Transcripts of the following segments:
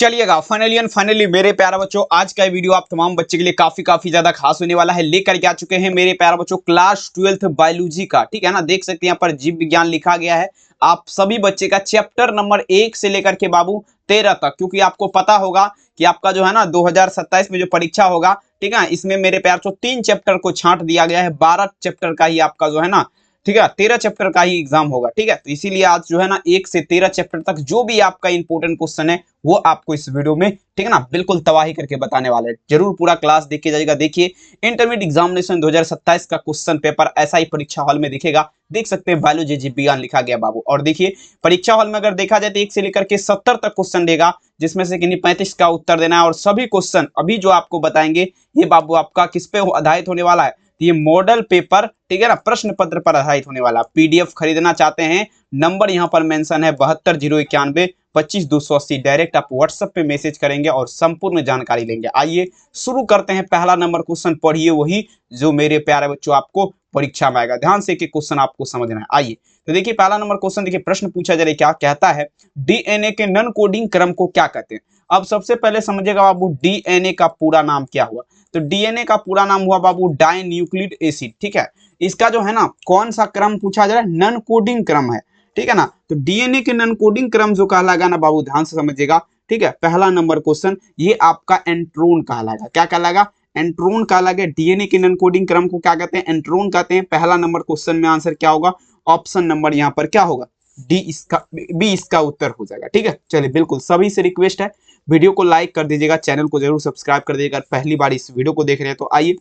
चलिएगा finally and finally मेरे प्यारे बच्चों, आज का ये वीडियो आप तमाम बच्चे के लिए काफी ज्यादा खास होने वाला है। लेकर के आ चुके हैं मेरे प्यारे बच्चों क्लास 12th बायोलॉजी का, ठीक है ना। देख सकते हैं यहाँ पर जीव विज्ञान लिखा गया है। आप सभी बच्चे का चैप्टर नंबर 1 से लेकर के बाबू 13 तक, क्योंकि आपको पता होगा कि आपका जो है ना 2027 में जो परीक्षा होगा, ठीक है, इसमें मेरे प्यारे बच्चों 3 चैप्टर को छांट दिया गया है। 12 चैप्टर का ही आपका जो है ना, ठीक है, 13 चैप्टर का ही एग्जाम होगा, ठीक है। तो इसीलिए आज जो है ना 1 से 13 चैप्टर तक जो भी आपका इंपॉर्टेंट क्वेश्चन है वो आपको इस वीडियो में, ठीक है ना, बिल्कुल तबाही करके बताने वाले हैं। जरूर पूरा क्लास देख के जाइएगा। देखिए इंटरमीडिएट एग्जामिनेशन 2027 का क्वेश्चन पेपर ऐसा ही परीक्षा हॉल में दिखेगा। देख सकते हैं बायोलॉजी जीव विज्ञान लिखा गया बाबू। और देखिए परीक्षा हॉल में अगर देखा जाए तो 1 से लेकर के 70 तक क्वेश्चन देगा, जिसमें से किन्हीं 35 का उत्तर देना है। और सभी क्वेश्चन अभी जो आपको बताएंगे ये बाबू आपका किस पे आधारित होने वाला है, ये मॉडल पेपर, ठीक है ना, प्रश्न पत्र पर आधारित होने वाला। पीडीएफ खरीदना चाहते हैं, नंबर यहां पर मेंशन है 720191 25 280। डायरेक्ट आप व्हाट्सएप पे मैसेज करेंगे और संपूर्ण जानकारी लेंगे। आइए शुरू करते हैं। पहला नंबर क्वेश्चन पढ़िए, वही जो मेरे प्यारे बच्चों आपको परीक्षा में आएगा। ध्यान से कि क्वेश्चन आपको समझना है। आइए तो देखिए पहला नंबर क्वेश्चन, देखिए प्रश्न पूछा जा रहा है, क्या कहता है डीएनए के नॉन कोडिंग क्रम को क्या कहते हैं। अब सबसे पहले समझिएगा बाबू, डीएनए का पूरा नाम क्या हुआ। तो डीएनए का पूरा नाम हुआ बाबू डाइन्यूक्लिक एसिड, ठीक है। इसका जो है ना कौन सा क्रम पूछा जा रहा है, नॉन कोडिंग क्रम है, ठीक है ना। तो डीएनए के नॉन कोडिंग क्रम जो कहलाएगा ना बाबू, ध्यान से समझिएगा, ठीक है। पहला नंबर क्वेश्चन ये आपका एंट्रोन कहलाएगा। क्या कहलाएगा, एंट्रोन कहलाएगा। डीएनए के नॉन कोडिंग क्रम को क्या कहते हैं, एंट्रोन कहते हैं। पहला नंबर क्वेश्चन में आंसर क्या होगा, ऑप्शन नंबर यहाँ पर क्या होगा, डी, इसका बी इसका उत्तर हो जाएगा, ठीक है। चलिए बिल्कुल सभी से रिक्वेस्ट है, वीडियो को लाइक कर दीजिएगा, चैनल को जरूर सब्सक्राइब कर दीजिएगा। पहली बार इस वीडियो को देख रहे हैं तो आइए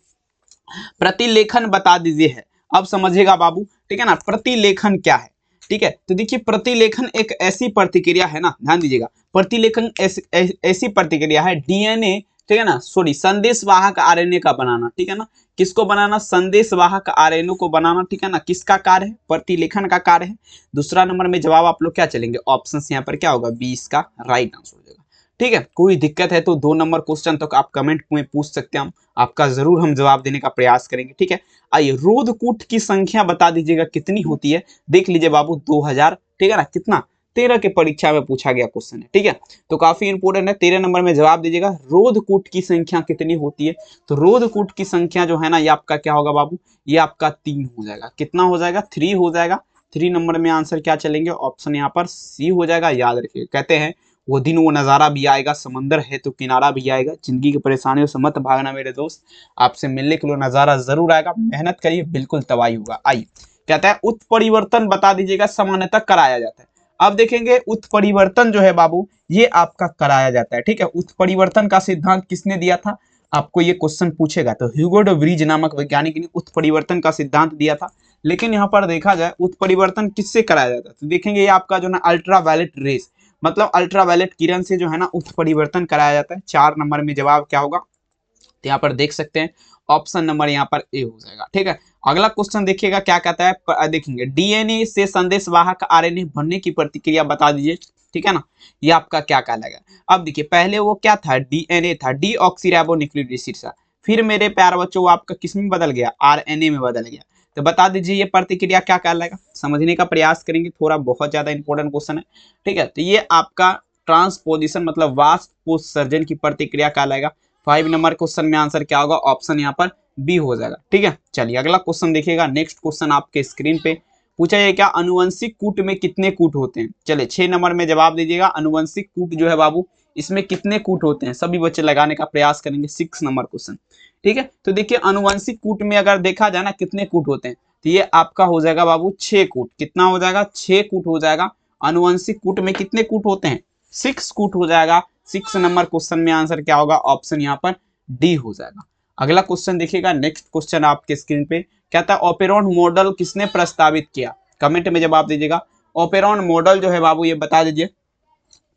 प्रतिलेखन बता दीजिए है। अब समझिएगा बाबू, ठीक है ना, प्रतिलेखन क्या है, ठीक है। तो देखिए प्रतिलेखन एक ऐसी प्रतिक्रिया है ना, ध्यान दीजिएगा, प्रतिलेखन ऐसी प्रतिक्रिया है डीएनए, ठीक है ना, सॉरी संदेशवाहक आरएनए का बनाना, ठीक है ना। किसको बनाना, संदेशवाहक आरएनए को बनाना, ठीक है ना। किसका कार्य है, प्रतिलेखन का कार्य है। दूसरा नंबर में जवाब आप लोग क्या चलेंगे, ऑप्शन यहाँ पर क्या होगा, बी इसका राइट आंसर हो जाएगा, ठीक है। कोई दिक्कत है तो 2 नंबर क्वेश्चन तक आप कमेंट में पूछ सकते हैं, हम आपका जरूर हम जवाब देने का प्रयास करेंगे, ठीक है। आइए रोधकूट की संख्या बता दीजिएगा कितनी होती है। देख लीजिए बाबू 2000, ठीक है ना, कितना 13 के परीक्षा में पूछा गया क्वेश्चन है, ठीक है। तो काफी इंपोर्टेंट है। 13 नंबर में जवाब दीजिएगा रोधकूट की संख्या कितनी होती है। तो रोधकूट की संख्या जो है ना, ये आपका क्या होगा बाबू, ये आपका 3 हो जाएगा। कितना हो जाएगा, 3 हो जाएगा। 3 नंबर में आंसर क्या चलेंगे, ऑप्शन यहाँ पर सी हो जाएगा। याद रखिए, कहते हैं वो दिन वो नज़ारा भी आएगा, समंदर है तो किनारा भी आएगा। जिंदगी की परेशानियों से मत भागना मेरे दोस्त, आपसे मिलने के लिए नज़ारा जरूर आएगा। मेहनत करिए, बिल्कुल तबाही होगा। आइए कहता है उत्परिवर्तन बता दीजिएगा सामान्यतः कराया जाता है। अब देखेंगे उत्परिवर्तन जो है बाबू, ये आपका कराया जाता है, ठीक है। उत्परिवर्तन का सिद्धांत किसने दिया था, आपको ये क्वेश्चन पूछेगा तो ह्यूगो डे व्रीज नामक वैज्ञानिक ने उत्परिवर्तन का सिद्धांत दिया था। लेकिन यहाँ पर देखा जाए उत्परिवर्तन किससे कराया जाता है, तो देखेंगे ये आपका जो ना अल्ट्रावायलेट रेस, मतलब अल्ट्रावायलेट किरण से जो है ना उत्परिवर्तन कराया जाता है। 4 नंबर में जवाब क्या होगा, तो यहाँ पर देख सकते हैं ऑप्शन नंबर यहाँ पर ए हो जाएगा, ठीक है। अगला क्वेश्चन देखिएगा क्या कहता है, देखेंगे डीएनए से संदेशवाहक आरएनए बनने की प्रतिक्रिया बता दीजिए, ठीक है ना। ये आपका क्या कहलाएगा। अब देखिए पहले वो क्या था, डीएनए था, डीऑक्सीराइबोन्यूक्लिक एसिड था। फिर मेरे प्यारे बच्चों वो आपका किस में बदल गया, आरएनए में बदल गया। तो बता दीजिए ये प्रतिक्रिया क्या कहलाएगा, समझने का प्रयास करेंगे, थोड़ा बहुत ज्यादा इंपॉर्टेंट क्वेश्चन है, ठीक है। तो ये आपका ट्रांसपोजिशन मतलब वाष्पोत्सर्जन की प्रतिक्रिया कहलाएगा। 5 नंबर क्वेश्चन में आंसर क्या होगा, ऑप्शन यहाँ पर बी हो जाएगा, ठीक है। चलिए अगला क्वेश्चन देखिएगा। नेक्स्ट क्वेश्चन आपके स्क्रीन पे पूछा है, क्या अनुवंशिक कूट में कितने कूट होते हैं। चलिए 6 नंबर में जवाब दीजिएगा, अनुवंशिक कूट जो है बाबू इसमें कितने कूट होते हैं। सभी बच्चे लगाने का प्रयास करेंगे। 6 नंबर क्वेश्चन, ठीक है। तो देखिए अनुवंशिक कूट में अगर देखा जाए ना कितने कूट होते हैं, तो ये आपका हो जाएगा बाबू 6 कूट। कितना हो जाएगा, 6 कूट हो जाएगा। अनुवंशिक कूट में कितने कूट होते हैं, 6 कूट हो जाएगा। 6 नंबर क्वेश्चन में आंसर क्या होगा, ऑप्शन यहाँ पर डी हो जाएगा। अगला क्वेश्चन देखिएगा। नेक्स्ट क्वेश्चन आपके स्क्रीन पे कहता है ओपेरॉन मॉडल किसने प्रस्तावित किया। कमेंट में जवाब दीजिएगा। ओपेरॉन मॉडल जो है बाबू ये बता दीजिए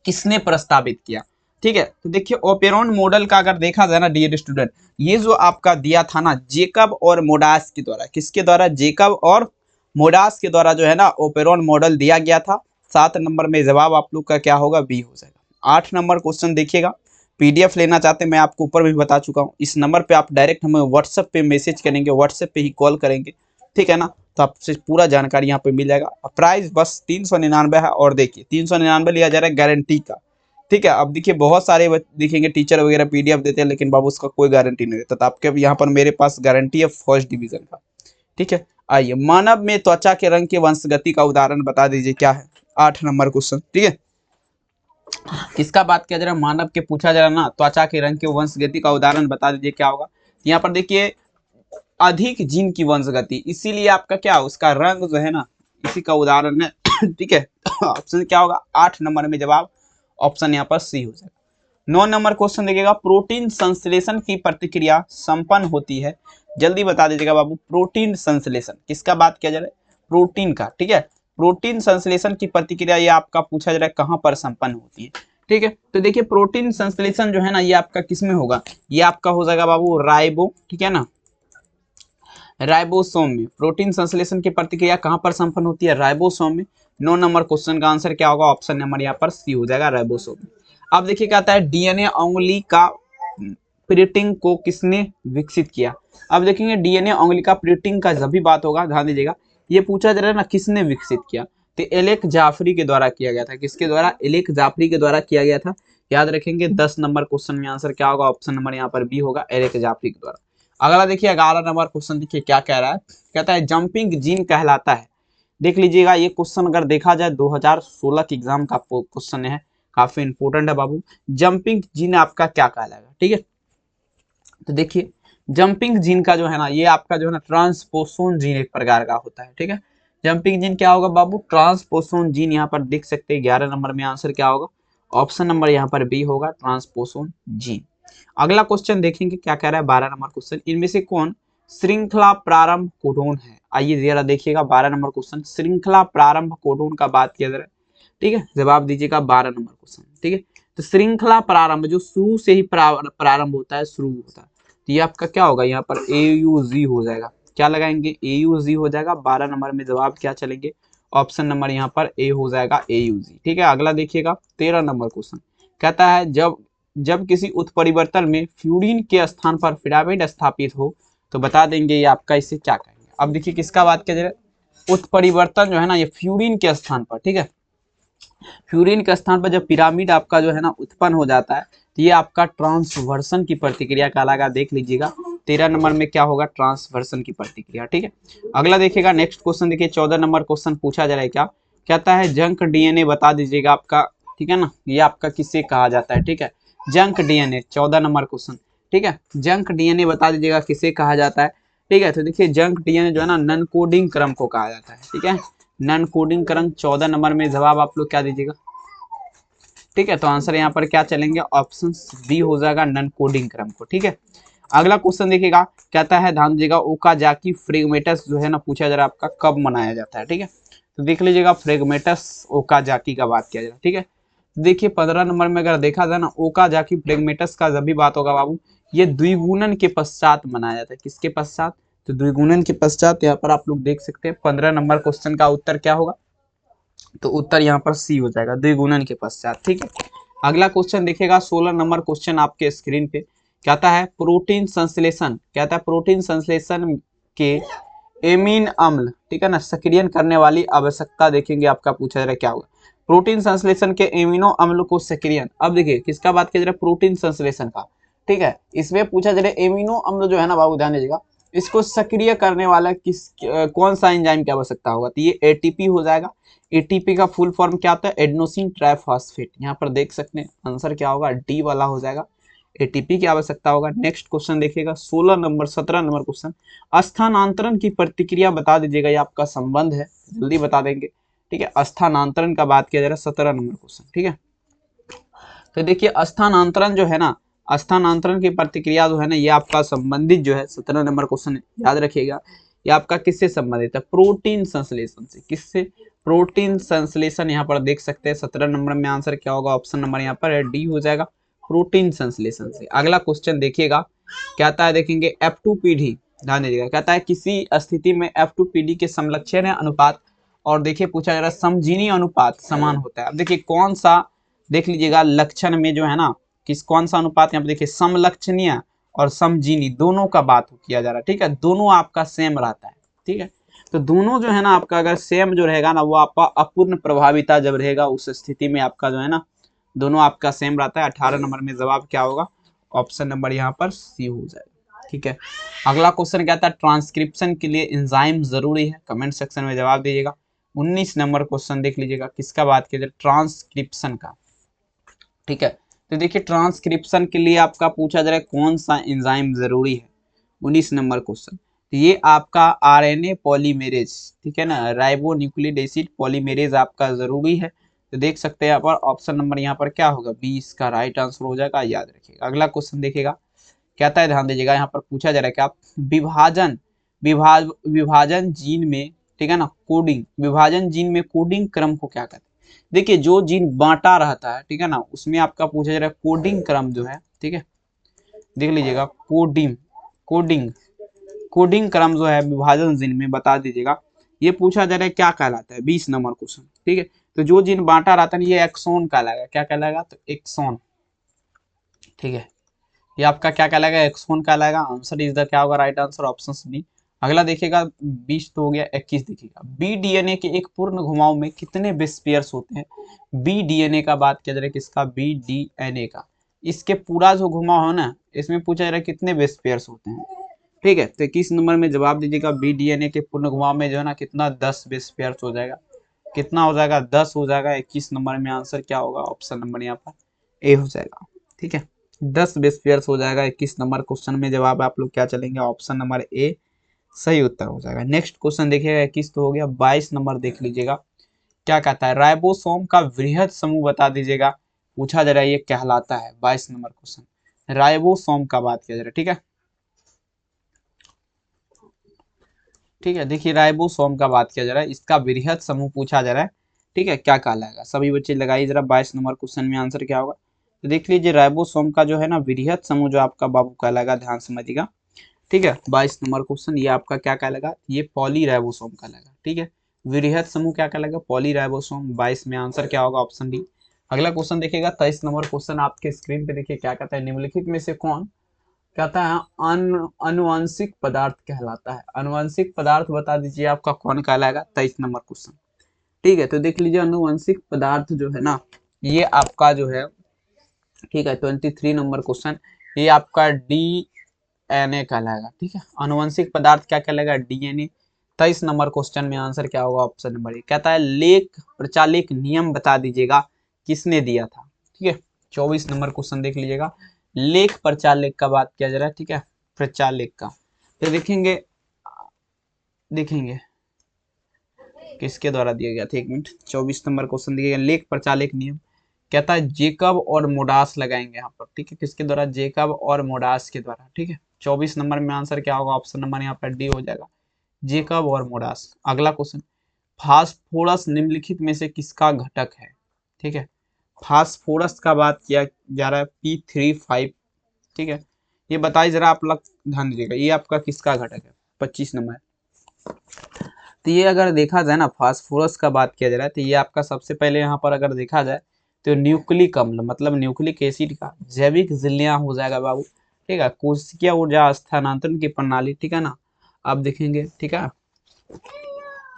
किसने प्रस्तावित किया, ठीक है। तो देखिए ओपेरॉन मॉडल का अगर देखा जाए ना डियर स्टूडेंट, ये जो आपका दिया था ना जेकब और मोडास के द्वारा, किसके द्वारा, जेकब और मोडास के द्वारा जो है ना ओपेरॉन मॉडल दिया गया था। 7 नंबर में जवाब आप लोग का क्या होगा, बी हो जाएगा। 8 नंबर क्वेश्चन देखिएगा। पीडीएफ लेना चाहते हैं, मैं आपको ऊपर भी बता चुका हूँ। इस नंबर पे आप डायरेक्ट हमें व्हाट्सएप पे मैसेज करेंगे, व्हाट्सएप पे ही कॉल करेंगे, ठीक है ना। तो आपसे पूरा जानकारी यहाँ पे मिल जाएगा। प्राइस बस 399 है। और देखिए 399 लिया जा रहा है गारंटी का, ठीक है। अब देखिए बहुत सारे दिखेंगे टीचर वगैरह पीडीएफ देते हैं, लेकिन बाबू उसका कोई गारंटी नहीं देता। तो आपके यहाँ पर मेरे पास गारंटी है फर्स्ट डिवीजन का। ठीक है, आइए, मानव में त्वचा के रंग के वंशगति का उदाहरण बता दीजिए क्या है। 8 नंबर क्वेश्चन। ठीक है, किसका बात किया जा रहा है, मानव के पूछा जा रहा है ना, त्वचा के रंग के वंशगति का उदाहरण बता दीजिए क्या होगा। यहाँ पर देखिए अधिक जीन की वंशगति, इसीलिए आपका क्या उसका रंग जो है ना, इसी का उदाहरण है। ठीक है, ऑप्शन क्या होगा 8 नंबर में जवाब ऑप्शन यहाँ पर सी हो जाएगा। 9 नंबर क्वेश्चन देखिएगा, प्रोटीन संश्लेषण की प्रतिक्रिया संपन्न होती है, जल्दी बता दीजिएगा बाबू। प्रोटीन संश्लेषण किसका बात किया जा रहा है, प्रोटीन का। ठीक है, प्रोटीन संश्लेषण की प्रतिक्रिया ये आपका पूछा जा रहा है कहाँ पर संपन्न होती है। ठीक है, तो देखिए प्रोटीन संश्लेषण जो है ना ये आपका किसमें होगा, ये आपका हो जाएगा बाबू राइबो, ठीक है ना, राइबोसोम में। प्रोटीन संश्लेषण की प्रतिक्रिया कहां पर संपन्न होती है, राइबोसोम में। 9 नंबर क्वेश्चन का आंसर क्या होगा, ऑप्शन नंबर यहाँ पर सी हो जाएगा, राइबोसोम में। अब देखिए क्या आता है, डीएनए उंगली का प्रिंटिंग को किसने विकसित किया। अब देखेंगे डीएनए उंगली का प्रिंटिंग का जब भी बात होगा ध्यान दीजिएगा, ये पूछा जा रहा है ना किसने विकसित किया, तो एलेक जाफरी के द्वारा किया गया था। किसके द्वारा, एलेक जाफरी के द्वारा किया गया था, याद रखेंगे। 10 नंबर क्वेश्चन में आंसर क्या होगा, ऑप्शन नंबर यहाँ पर बी होगा, एलेक जाफरी के द्वारा। अगला देखिए 11 नंबर क्वेश्चन, देखिए क्या कह रहा है, कहता है जंपिंग जीन कहलाता है। देख लीजिएगा ये क्वेश्चन अगर देखा जाए 2016 के एग्जाम का क्वेश्चन है, काफी इंपोर्टेंट है बाबू। जंपिंग जीन आपका क्या कहलाएगा, ठीक है। तो देखिए जंपिंग जीन का जो है ना ये आपका जो है ना ट्रांसपोसोन जीन एक प्रकार का होता है। ठीक है, जंपिंग जीन क्या होगा बाबू, ट्रांसपोसोन जीन। यहाँ पर देख सकते हैं 11 नंबर में आंसर क्या होगा, ऑप्शन नंबर यहाँ पर बी होगा, ट्रांसपोसोन जीन। अगला क्वेश्चन देखेंगे क्या कह रहा है, 12 नंबर क्वेश्चन, इनमें से कौन श्रृंखला प्रारंभ कोडोन है। आइए जरा देखिएगा 12 नंबर क्वेश्चन, श्रृंखला प्रारंभ कोडोन का बात किया जा रहा है। ठीक है, जवाब दीजिएगा 12 नंबर क्वेश्चन। ठीक है, तो श्रृंखला प्रारंभ जो शुरू से ही प्रारंभ होता है, शुरू होता है, तो ये आपका क्या होगा, यहाँ पर AUG हो जाएगा। क्या लगाएंगे, AUG हो जाएगा। 12 नंबर में जवाब क्या चलेंगे, ऑप्शन नंबर यहाँ पर ए हो जाएगा, AUG। ठीक है, अगला देखिएगा 13 नंबर क्वेश्चन, कहता है जब किसी उत्परिवर्तन में फ्यूरिन के स्थान पर पिरामिड स्थापित हो तो बता देंगे ये आपका, इसे क्या कहेंगे। अब देखिए किसका बात किया जा रहा है, उत्परिवर्तन जो है ना ये फ्यूरिन के स्थान पर, ठीक है, फ्यूरिन के स्थान पर जब पिरामिड आपका जो है ना उत्पन्न हो जाता है तो ये आपका ट्रांसवर्सन की प्रतिक्रिया कहलाएगा। देख लीजिएगा 13 नंबर में क्या होगा, ट्रांसवर्सन की प्रतिक्रिया। ठीक है, अगला देखिएगा नेक्स्ट क्वेश्चन, देखिए 14 नंबर क्वेश्चन पूछा जा रहा है, क्या कहता है जंक डीएनए बता दीजिएगा आपका। ठीक है ना, ये आपका किससे कहा जाता है, ठीक है, जंक डीएनए। 14 नंबर क्वेश्चन, ठीक है, जंक डीएनए बता दीजिएगा किसे कहा जाता है। ठीक है, तो देखिए जंक डीएनए जो है ना नन कोडिंग क्रम को कहा जाता है। ठीक है, नन कोडिंग क्रम। 14 नंबर में जवाब आप लोग क्या दीजिएगा, ठीक है, तो आंसर यहाँ पर क्या चलेंगे, ऑप्शन बी हो जाएगा, नन कोडिंग क्रम को। ठीक है, अगला क्वेश्चन देखिएगा, कहता है ध्यान दीजिएगा ओकाजाकी फ्रेगमेटस जो है ना पूछा जा रहा है आपका कब मनाया जाता है। ठीक है, तो देख लीजिएगा फ्रेगमेटस ओकाजाकी का बात किया जा रहा है। ठीक है, देखिए 15 नंबर में अगर देखा जाए ना ओकाजाकी फ्रेगमेटस का जब भी बात होगा बाबू, ये द्विगुणन के पश्चात मनाया जाता है। किसके पश्चात, तो द्विगुणन के पश्चात। यहाँ पर आप लोग देख सकते हैं 15 नंबर क्वेश्चन का उत्तर क्या होगा, तो उत्तर यहाँ पर सी हो जाएगा, द्विगुणन के पश्चात। ठीक है, अगला क्वेश्चन देखिएगा 16 नंबर क्वेश्चन आपके स्क्रीन पे, कहता है प्रोटीन संश्लेषण, कहता है प्रोटीन संश्लेषण के एमीन अम्ल, ठीक है ना, सक्रियण करने वाली आवश्यकता देखेंगे आपका पूछा जा रहा है क्या होगा, प्रोटीन संश्लेषण के एमिनो अम्ल को सक्रियण। अब देखिए किसका बात किया जा रहा है, प्रोटीन संश्लेषण का। ठीक है, इसमें पूछा जा रहा है एमिनो अम्ल जो है ना बाबू ध्यान दीजिएगा, इसको सक्रिय करने वाला कौन सा एंजाइम की आवश्यकता होगा, तो ये ATP हो जाएगा। ATP का फुल फॉर्म क्या होता है, एडेनोसिन ट्राइफॉस्फेट। यहाँ पर देख सकते हैं आंसर क्या होगा, डी वाला हो जाएगा, ATP की आवश्यकता होगा। नेक्स्ट क्वेश्चन देखिएगा 17 नंबर क्वेश्चन, स्थानांतरण की प्रतिक्रिया बता दीजिएगा, ये आपका संबंध है, जल्दी बता देंगे। ठीक है, स्थानांतरण का बात किया जा रहा है 17 नंबर क्वेश्चन। ठीक है, तो देखिए स्थानांतरण जो है ना, स्थानांतरण की प्रतिक्रिया जो है ना ये आपका संबंधित जो है 17 नंबर क्वेश्चन याद रखिएगा, ये आपका किससे संबंधित है, प्रोटीन संश्लेषण से। किससे, प्रोटीन संश्लेषण। यहाँ पर देख सकते हैं 17 नंबर में आंसर क्या होगा, ऑप्शन नंबर यहाँ पर डी हो जाएगा, प्रोटीन संश्लेषण से। अगला क्वेश्चन देखिएगा, कहता है देखेंगे F2PD, ध्यान दीजिएगा, कहता है किसी स्थिति में F2PD के समलक्षण अनुपात, और देखिए पूछा जा रहा है समजीनी अनुपात समान होता है। अब देखिए कौन सा, देख लीजिएगा लक्षण में जो है ना कौन सा अनुपात, यहाँ पे देखिए समलक्षणीय और समजीनी दोनों का बात किया जा रहा है। ठीक है, दोनों आपका सेम रहता है। ठीक है, तो दोनों जो है ना आपका अगर सेम जो रहेगा ना वो आपका अपूर्ण प्रभाविता जब रहेगा उस स्थिति में आपका जो है ना दोनों आपका सेम रहता है। 18 नंबर में जवाब क्या होगा, ऑप्शन नंबर यहाँ पर सी हो जाएगा। ठीक है, अगला क्वेश्चन क्या था, ट्रांसक्रिप्शन के लिए एंजाइम जरूरी है, कमेंट सेक्शन में जवाब दीजिएगा। 19 नंबर क्वेश्चन देख लीजिएगा, किसका बात किया जाए, ट्रांसक्रिप्शन का। ठीक है, तो देखिए ट्रांसक्रिप्शन के लिए आपका पूछा जा रहा है कौन सा एंजाइम जरूरी है, 19 नंबर क्वेश्चन। तो ये आपका आरएनए पॉलीमेरेज, ठीक है ना, राइबो न्यूक्लिक एसिड पॉलीमेरेज आपका जरूरी है। तो देख सकते हैं यहाँ पर ऑप्शन नंबर यहाँ पर क्या होगा, 20 का राइट आंसर हो जाएगा, याद रखिएगा। अगला क्वेश्चन देखिएगा, कहता है ध्यान दीजिएगा, यहाँ पर पूछा जा रहा है कि आप विभाजन जीन में, ठीक है ना, कोडिंग, विभाजन जीन में कोडिंग क्रम को क्या कहते हैं। देखिए जो जीन बांटा रहता है, ठीक है ना, उसमें आपका पूछा जा रहा है कोडिंग क्रम जो है, ठीक है, देख लीजिएगा, कोडिंग कोडिंग कोडिंग क्रम जो है विभाजन जीन में बता दीजिएगा। ये पूछा जा रहा है क्या कहलाता है, 20 नंबर क्वेश्चन। ठीक है, तो जो जीन बांटा रहता है ये एक्सोन कहलाएगा, क्या कहलाएगा, तो एक्सोन। ठीक है, ये आपका क्या कहलाएगा, एक्सोन कहलाएगा। आंसर इज द क्या होगा, राइट आंसर ऑप्शन बी। अगला देखिएगा, 20 तो हो गया, 21 देखिएगा, बी डीएनए के एक पूर्ण घुमाव में कितने बेस पेयर्स होते हैं। बी डीएनए का बात किया जा रहा है, किसका, बी डीएनए का। इसके पूरा जो घुमाव है ना, इसमें पूछा जा रहा है कितने बेस पेयर्स होते हैं। ठीक है, तो 21 नंबर में जवाब दीजिएगा, बी डीएनए के पूर्ण घुमाव में जो है ना कितना, 10 बेस पेयर्स हो जाएगा। कितना हो जाएगा, 10 हो जाएगा। 21 नंबर में आंसर क्या होगा, ऑप्शन नंबर यहाँ पर ए हो जाएगा। ठीक है, 10 बेस पेयर्स हो जाएगा 21 नंबर क्वेश्चन में। जवाब आप लोग क्या चलेंगे, ऑप्शन नंबर ए सही उत्तर हो जाएगा। नेक्स्ट क्वेश्चन देखिएगा, 21 तो हो गया, 22 नंबर देख लीजिएगा, क्या कहता है, राइबोसोम का वृहद समूह बता दीजिएगा। पूछा जा रहा है ये कहलाता है, 22 नंबर क्वेश्चन, राइबोसोम का बात किया जा रहा है। ठीक है, ठीक है, देखिए राइबोसोम का बात किया जा रहा है, इसका वृहद समूह पूछा जा रहा है। ठीक है, क्या कहलाएगा, सभी बच्चे लगाइए जरा, 22 नंबर क्वेश्चन में आंसर क्या होगा। तो देख लीजिए राइबोसोम का जो है ना वृहद समूह जो आपका बाबू कहलाएगा, ध्यान समझिएगा। ठीक है, 22 नंबर क्वेश्चन, ये आपका क्या कहलाएगा, ये पॉलीराइबोसोम कहलाएगा। ठीक है, वृहद समूह क्या कहलाएगा, पॉलीराइबोसोम। 22 में आंसर क्या होगा, ऑप्शन डी। अगला क्वेश्चन देखिएगा, 23 नंबर क्वेश्चन आपके स्क्रीन पे देखिए, क्या कहता है, निम्नलिखित में से कौन, कहता है अनुवांशिक पदार्थ कहलाता है। अनुवांशिक पदार्थ बता दीजिए आपका कौन कहलाएगा, 23 नंबर क्वेश्चन। ठीक है, तो देख लीजिए अनुवांशिक पदार्थ जो है ना, ये आपका जो है, ठीक है, 23 नंबर क्वेश्चन, ये आपका डीएनए कहलाएगा। ठीक है, अनुवांशिक पदार्थ क्या कहलाएगा, डीएनए। 23 नंबर क्वेश्चन में आंसर क्या होगा, ऑप्शन नंबर ए। कहता है लेख प्रचालिक नियम बता दीजिएगा, किसने दिया था। ठीक है, 24 नंबर क्वेश्चन देख लीजिएगा, लेख प्रचालिक का बात किया जा रहा है। ठीक है, प्रचालिक का, तो देखेंगे देखेंगे किसके द्वारा दिया गया था, एक मिनट, 24 नंबर क्वेश्चन दिया गया, लेख प्रचालिक नियम। कहता है जेकब और मोडास लगाएंगे यहाँ पर। ठीक है, किसके द्वारा, जेकब और मोडास के द्वारा। ठीक है, 24 नंबर में आंसर क्या होगा, ऑप्शन नंबर यहाँ पर डी हो जाएगा, जेकब और मोडास। अगला क्वेश्चन, फास्फोरस निम्नलिखित में से किसका घटक है। ठीक है, फास्फोरस का बात किया जा रहा है, P35। ठीक है, ये बताइए जरा, आप लोग ध्यान दीजिएगा, ये आपका किसका घटक है, 25 नंबर। तो ये अगर देखा जाए ना, फास्फोरस का बात किया जा रहा है, तो ये आपका सबसे पहले यहाँ पर अगर देखा जाए तो न्यूक्लिक अम्ल मतलब न्यूक्लिक एसिड का जैविक जिल्लियां हो जाएगा बाबू। ठीक है, कोशिकीय ऊर्जा स्थानांतरण की प्रणाली। ठीक है ना, आप देखेंगे। ठीक है,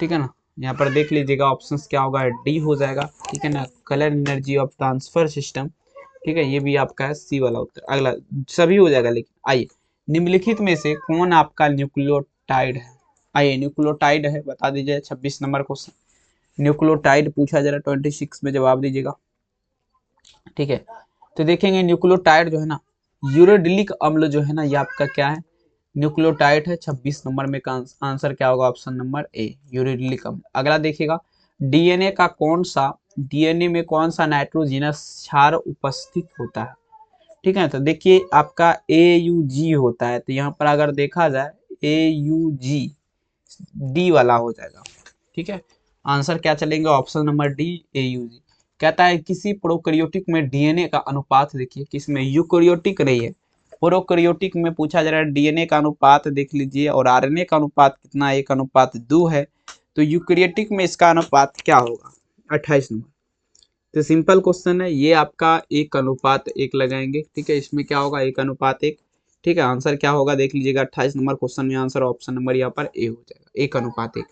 ठीक है ना, यहाँ पर देख लीजिएगा, ऑप्शंस क्या होगा, डी हो जाएगा। ठीक है ना, colour energy of transfer system. ठीक है, ये भी आपका है सी वाला उत्तर। अगला सभी हो जाएगा, लेकिन आइए, निम्नलिखित में से कौन आपका न्यूक्लियोटाइड है। आइए, न्यूक्लियोटाइड है, बता दीजिए, 26 नंबर क्वेश्चन, न्यूक्लियोटाइड पूछा जा रहा है, 26 में जवाब दीजिएगा। ठीक है, तो देखेंगे न्यूक्लियोटाइड जो है ना, यूरिडिलिक अम्ल जो है ना, ये आपका क्या है, न्यूक्लियोटाइड है। 26 नंबर में का आंसर क्या होगा, ऑप्शन नंबर ए, यूरिडिलिक अम्ल। अगला देखिएगा, डीएनए का कौन सा, डीएनए में कौन सा नाइट्रोजिनस क्षार उपस्थित होता है। ठीक है, तो देखिए आपका AUG होता है, तो यहाँ पर अगर देखा जाए AUG, डी वाला हो जाएगा। ठीक है, आंसर क्या चलेंगे, ऑप्शन नंबर डी, AUG। कहता है किसी प्रोकैरियोटिक में डीएनए का अनुपात देखिए, किसमें, यूकैरियोटिक नहीं है, प्रोकैरियोटिक में पूछा जा रहा है डीएनए का अनुपात देख लीजिए, और आरएनए का अनुपात कितना, 1:2 है। तो यूकैरियोटिक में इसका अनुपात क्या होगा, 28 नंबर। तो सिंपल क्वेश्चन है ये, आपका 1:1 लगाएंगे। ठीक है, इसमें क्या होगा, 1:1। ठीक है, आंसर क्या होगा, देख लीजिएगा, 28 नंबर क्वेश्चन में आंसर ऑप्शन नंबर यहाँ पर ए हो जाएगा, 1:1।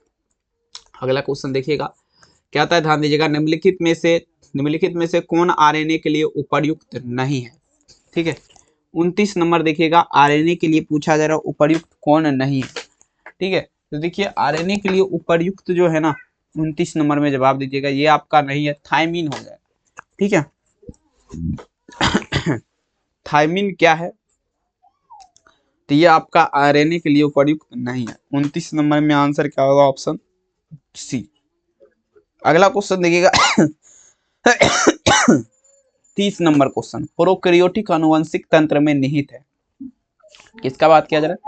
अगला क्वेश्चन देखिएगा, क्या आता है, ध्यान दीजिएगा, निम्नलिखित में से निम्नलिखित में से कौन आरएनए के लिए उपर्युक्त नहीं है? ठीक है, 29 नंबर देखिएगा, आरएनए के लिए पूछा जा रहा है उपर्युक्त कौन नहीं है। ठीक है, तो देखिए आरएनए के लिए उपर्युक्त जो है ना 29 नंबर में जवाब दीजिएगा, ये आपका नहीं है, थायमीन हो जाएगा। ठीक है, थायमीन क्या है? तो ये आपका आरएनए के लिए उपर्युक्त नहीं है। 29 नंबर में आंसर क्या होगा? Option C. अगला क्वेश्चन देखिएगा 30 नंबर क्वेश्चन, प्रोकैरियोटिक आनुवंशिक तंत्र में निहित है। किसका बात किया जा रहा है?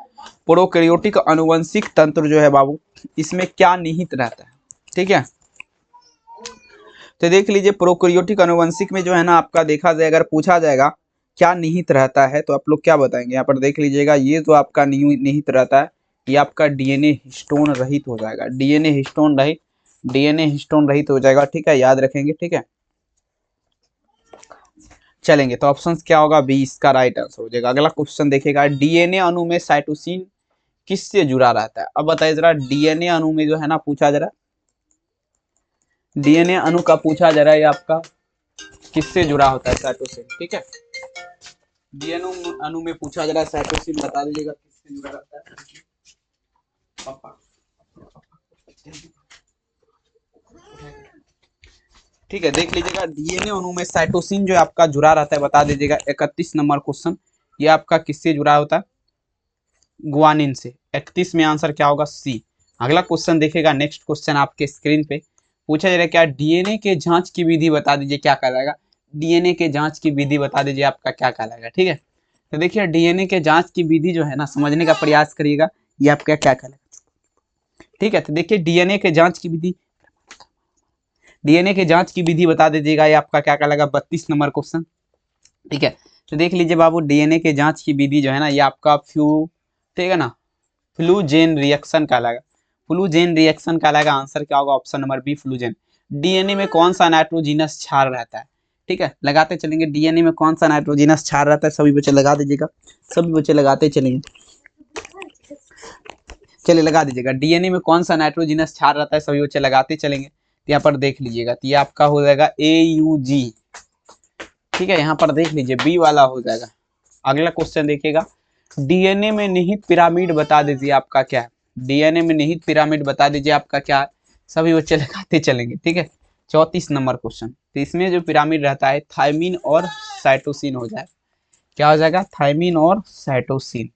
प्रोकैरियोटिक आनुवंशिक तंत्र जो है बाबू, इसमें क्या निहित रहता है? ठीक है, तो देख लीजिए प्रोकैरियोटिक आनुवंशिक में जो है ना आपका देखा जाए, अगर पूछा जाएगा क्या निहित रहता है तो आप लोग क्या बताएंगे? यहाँ पर देख लीजिएगा, ये जो आपका निहित रहता है ये आपका डीएनए हिस्टोन रहित हो जाएगा। डीएनए हिस्टोन रहित हो जाएगा। ठीक है, याद रखेंगे। ठीक है, चलेंगे तो ऑप्शन क्या होगा? बी इसका राइट आंसर हो जाएगा। अगला क्वेश्चन देखेगा, डीएनए अणु में साइटोसिन किससे जुड़ा रहता है? अब बताइए जरा, डीएनए अणु में जो है ना पूछा जा रहा है, डीएनए अणु का पूछा जा रहा है, आपका किससे जुड़ा होता है? साइटोसिन। ठीक है, डीएनए अणु में पूछा जा रहा है साइटोसिन, बता दीजिएगा किससे जुड़ा रहता है? पापा। ठीक है, देख लीजिएगा डीएनए अणु में साइटोसिन जो आपका जुड़ा रहता है, बता दीजिएगा। 31 नंबर क्वेश्चन, ये आपका किससे जुड़ा होता है? ग्वानिन से। 31 में आंसर क्या होगा? सी। अगला क्वेश्चन देखेगा, नेक्स्ट क्वेश्चन आपके स्क्रीन पे पूछा जा रहा है, क्या डीएनए के जांच की विधि बता दीजिए क्या कहलाएगा? डीएनए के जांच की विधि बता दीजिए आपका क्या कहलाएगा? ठीक है, तो देखिए डीएनए के जांच की विधि जो है ना समझने का प्रयास करिएगा, ये आपका क्या कहलाएगा? ठीक है, तो देखिए डीएनए के जांच की विधि बता दीजिएगा, ये आपका क्या कहलाएगा? 32 नंबर क्वेश्चन। ठीक है, तो देख लीजिए बाबू, डीएनए के जांच की विधि जो है ना ये आपका ठीक है ना, फ्लूजेन रिएक्शन कहलाएगा। फ्लूजेन रिएक्शन कहलाएगा। आंसर क्या होगा? ऑप्शन नंबर बी, फ्लूजेन। डीएनए में कौन सा नाइट्रोजिनस क्षार रहता है? ठीक है, लगाते चलेंगे, डीएनए में कौन सा नाइट्रोजिनस क्षार रहता है? सभी बच्चे लगा दीजिएगा, सभी बच्चे लगाते चलेंगे। चलिए लगा दीजिएगा, डीएनए में कौन सा नाइट्रोजिनस क्षार रहता है? सभी बच्चे लगाते चलेंगे। तो यहाँ पर देख लीजिएगा, तो ये आपका हो जाएगा AUG। ठीक है, यहाँ पर देख लीजिए बी वाला हो जाएगा। अगला क्वेश्चन देखिएगा, डीएनए में निहित पिरामिड बता दीजिए आपका क्या है? डीएनए में निहित पिरामिड बता दीजिए आपका क्या है? सभी बच्चे लगाते चलेंगे। ठीक है, 34 नंबर क्वेश्चन, तो इसमें जो पिरामिड रहता है थायमीन और साइटोसिन हो जाए। क्या हो जाएगा? थायमीन और साइटोसिन।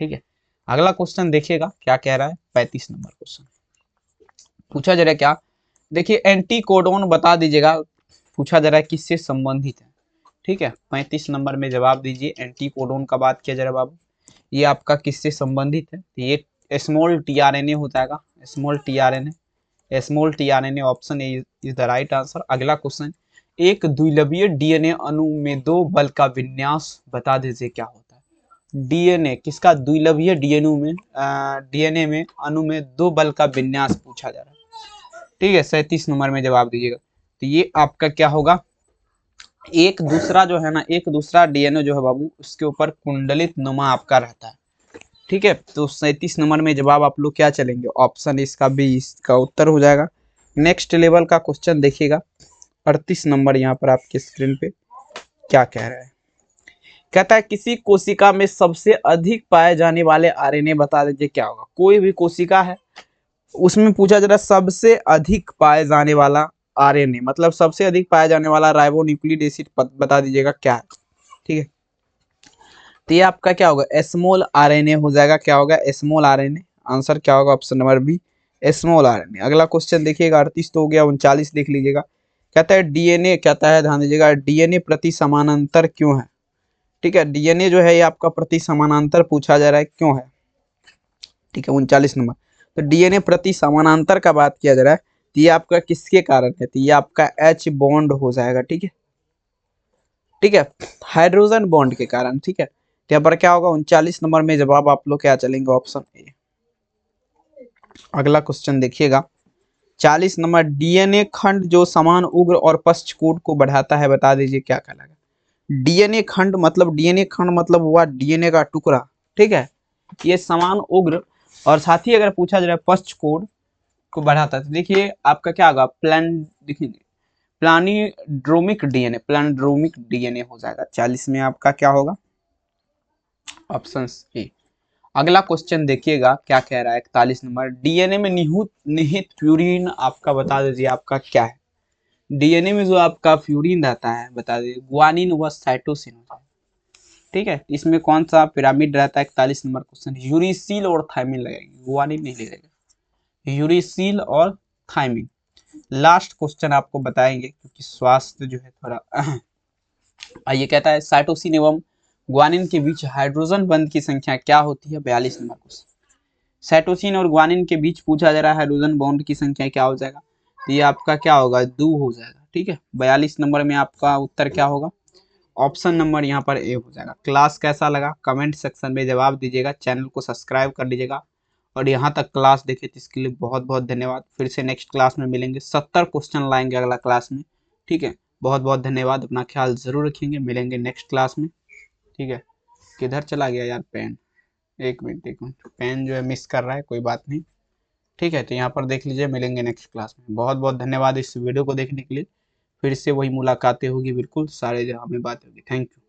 ठीक है, अगला क्वेश्चन देखिएगा क्या कह रहा है। 35 नंबर क्वेश्चन पूछा जा रहा है क्या? देखिए एंटीकोडोन बता दीजिएगा, पूछा जा रहा है किससे संबंधित है? ठीक है, 35 नंबर में जवाब दीजिए। एंटीकोडोन का बात किया जा रहा है बाबू, ये आपका किससे संबंधित है? ये स्मॉल टीआरएनए हो जाएगा। Small tRNA option A is the right answer. अगला क्वेश्चन, एक द्विलवीय डीएनए अणु में 2 बल का विन्यास बता दीजिए क्या होता है? डीएनए किसका? द्विलवीय डीएनए में अणु में 2 बल का विन्यास पूछा जा रहा है। ठीक है, 37 नंबर में जवाब दीजिएगा। तो ये आपका क्या होगा? एक दूसरा डीएनए जो है बाबू उसके ऊपर कुंडलित नुमा आपका रहता है। ठीक है, तो 37 नंबर में जवाब आप लोग क्या चलेंगे? ऑप्शन इसका बी इसका उत्तर हो जाएगा। नेक्स्ट लेवल का क्वेश्चन देखिएगा, 38 नंबर यहाँ पर आपके स्क्रीन पे क्या कह रहा है? कहता है किसी कोशिका में सबसे अधिक पाए जाने वाले आरएनए बता दीजिए क्या होगा? कोई भी कोशिका है उसमें पूछा जा रहा है सबसे अधिक पाए जाने वाला आरएनए, मतलब सबसे अधिक पाया जाने वाला राइबोन्यूक्लिक एसिड बता दीजिएगा क्या है? ठीक है, तो ये आपका क्या होगा? स्मॉल आरएनए हो जाएगा। क्या होगा? Small RNA. आंसर क्या होगा? Option number B, small RNA. अगला क्वेश्चन देखिएगा, 38 तो हो गया, 39 देख लीजिएगा। कहता है डीएनए, कहता है ध्यान दीजिएगा, डीएनए प्रति समानांतर क्यों है? ठीक है, डीएनए जो है ये आपका प्रति समानांतर पूछा जा रहा है, क्यों है? ठीक है, 39 नंबर। तो डीएनए प्रति समानांतर का बात किया जा रहा है, तो ये आपका किसके कारण है? तो ये आपका H बॉन्ड हो जाएगा। ठीक है, ठीक है, हाइड्रोजन बॉन्ड के कारण। ठीक है, तो यहाँ पर क्या होगा? 39 नंबर में जवाब आप लोग क्या चलेंगे? Option A. अगला क्वेश्चन देखिएगा, 40 नंबर, डीएनए खंड जो समान उग्र और पश्चकोट को बढ़ाता है बता दीजिए क्या कहलाएगा? डीएनए खंड मतलब हुआ डीएनए का टुकड़ा। ठीक है, ये समान उग्र और साथ ही अगर पूछा जा रहा है पश्चकोट को बढ़ाता है, तो देखिए आपका क्या होगा? प्लान लिखेंगे, प्लानिड्रोमिक डीएनए, प्लानिड्रोमिक डीएनए हो जाएगा। 40 में आपका क्या होगा, ऑप्शन ए। अगला क्वेश्चन देखिएगा क्या कह रहा है, 41 नंबर, डीएनए में निहित प्यूरिन आपका बता दीजिए आपका क्या है। डीएनए में जो आपका प्यूरिन रहता है बता दीजिए, ग्वानिन व साइटोसिन होता है, ठीक है। इसमें कौन सा पिरामिड रहता है, 41 नंबर क्वेश्चन, यूरिसिल और थायमिन लगेगी, ग्वानिन नहीं लगेगा, यूरिसिल और थायमिन। लास्ट क्वेश्चन आपको बताएंगे क्योंकि स्वास्थ्य जो है थोड़ा ये कहता है साइटोसिन एवं ग्वानिन के बीच हाइड्रोजन बंध की संख्या क्या होती है, 42 नंबर क्वेश्चन। साइटोसिन और ग्वानिन के बीच पूछा जा रहा है हाइड्रोजन बॉन्ड की संख्या क्या हो जाएगा, तो ये आपका क्या होगा, 2 हो जाएगा, ठीक है। 42 नंबर में आपका उत्तर क्या होगा, ऑप्शन नंबर यहाँ पर ए हो जाएगा। क्लास कैसा लगा कमेंट सेक्शन में जवाब दीजिएगा, चैनल को सब्सक्राइब कर लीजिएगा, और यहाँ तक क्लास देखे तो इसके लिए बहुत बहुत धन्यवाद। फिर से नेक्स्ट क्लास में मिलेंगे, 70 क्वेश्चन लाएंगे अगला क्लास में, ठीक है। बहुत बहुत धन्यवाद, अपना ख्याल जरूर रखेंगे, मिलेंगे नेक्स्ट क्लास में, ठीक है। किधर चला गया यार पेन, एक मिनट पेन जो है मिस कर रहा है, कोई बात नहीं, ठीक है। तो यहाँ पर देख लीजिए, मिलेंगे नेक्स्ट क्लास में। बहुत बहुत धन्यवाद इस वीडियो को देखने के लिए, फिर से वही मुलाकातें होगी, बिल्कुल सारे जगह में बात होगी। Thank you.